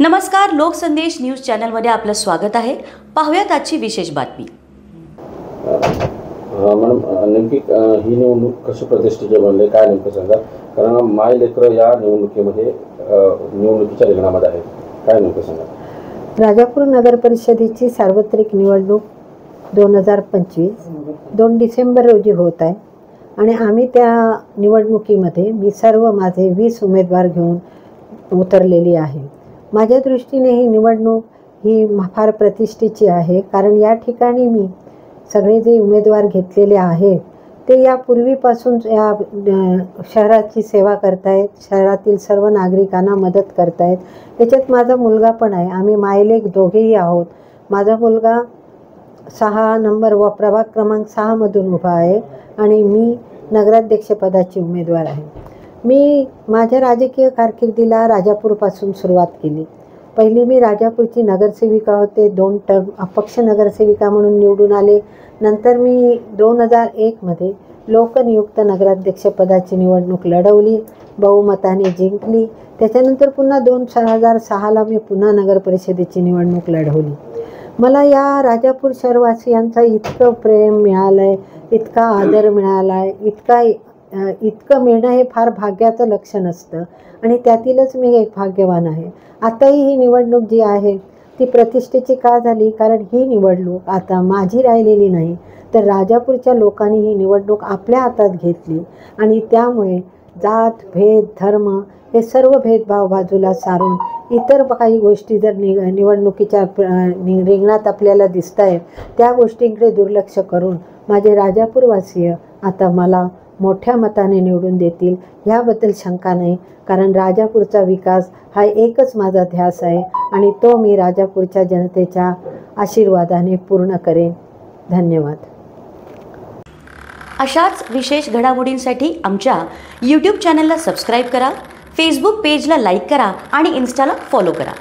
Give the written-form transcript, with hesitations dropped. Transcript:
नमस्कार, लोकसंदेश न्यूज चॅनलमध्ये आपलं स्वागत आहे। पाहूयात आजची विशेष बातमी। मॅडम, नेमकी ही निवडणूक कशी प्रतिष्ठेची बनली, काय नेमकं सांगा? कारण माय लेकर या निवडणुकीमध्ये निवडणुकीच्या रिंगणामध्ये आहे, काय नेमकं सांगा? राजापूर नगर परिषदेची सार्वत्रिक निवडणूक 2025 2 डिसेंबर रोजी होत आहे आणि आम्ही त्या निवडणुकीमध्ये मी सर्व माझे 20 उमेदवार घेऊन उतरलेली आहे। माझ्या दृष्टीने ही निवडणूक ही फार प्रतिष्ठेची आहे, कारण या ठिकाणी मी सगळे जे उमेदवार घेतलेले आहेत ते यापूर्वीपासून या शहराची सेवा करतायत, शहरातील सर्व नागरिकांना मदत करतायत। याच्यात माझा मुलगा पण आहे, आम्ही मायलेक दोघेही आहोत। माझा मुलगा 6 नंबर व प्रभाग क्रमांक 6 मधून उभा आहे आणि मी नगराध्यक्षपदाची उमेदवार आहे। मी माझ्या राजकीय कारकिर्दीला राजापूरपासून सुरुवात केली। पहिली मी राजापूरची नगरसेविका होते, 2 टर्म अपक्ष नगरसेविका म्हणून निवडून आले। नंतर मी 2001 मध्ये लोकनियुक्त नगराध्यक्षपदाची निवडणूक लढवली, बहुमताने जिंकली। त्याच्यानंतर पुन्हा 2006ला मी पुन्हा नगर परिषदेची निवडणूक लढवली। मला या राजापूर शहरवासियांचा इतकं प्रेम मिळालं आहे, इतका आदर मिळाला आहे, इतकं मिळणं हे फार भाग्याचं लक्षण असतं आणि त्यातीलच मी एक भाग्यवान आहे। आताही ही निवडणूक जी आहे ती प्रतिष्ठेची का झाली? कारण ही निवडणूक आता माझी राहिलेली नाही, तर राजापूरच्या लोकांनी ही निवडणूक आपल्या हातात घेतली आणि त्यामुळे जात, भेद, धर्म हे सर्व भेदभाव बाजूला सारून इतर काही गोष्टी जर निवडणुकीच्या रिंगणात आपल्याला दिसत आहेत, त्या गोष्टींकडे दुर्लक्ष करून माझे राजापूरवासीय आता मला मोठ्या मताने निवडून देतील ह्याबद्दल शंका नाही। कारण राजापूरचा विकास हा एकच माझा ध्यास आहे आणि तो मी राजापूरच्या जनतेच्या आशीर्वादाने पूर्ण करेन। धन्यवाद। अशाच विशेष घडामोडींसाठी आमच्या YouTube चॅनलला सबस्क्राईब करा, Facebook पेजला लाईक करा आणि Instaला फॉलो करा।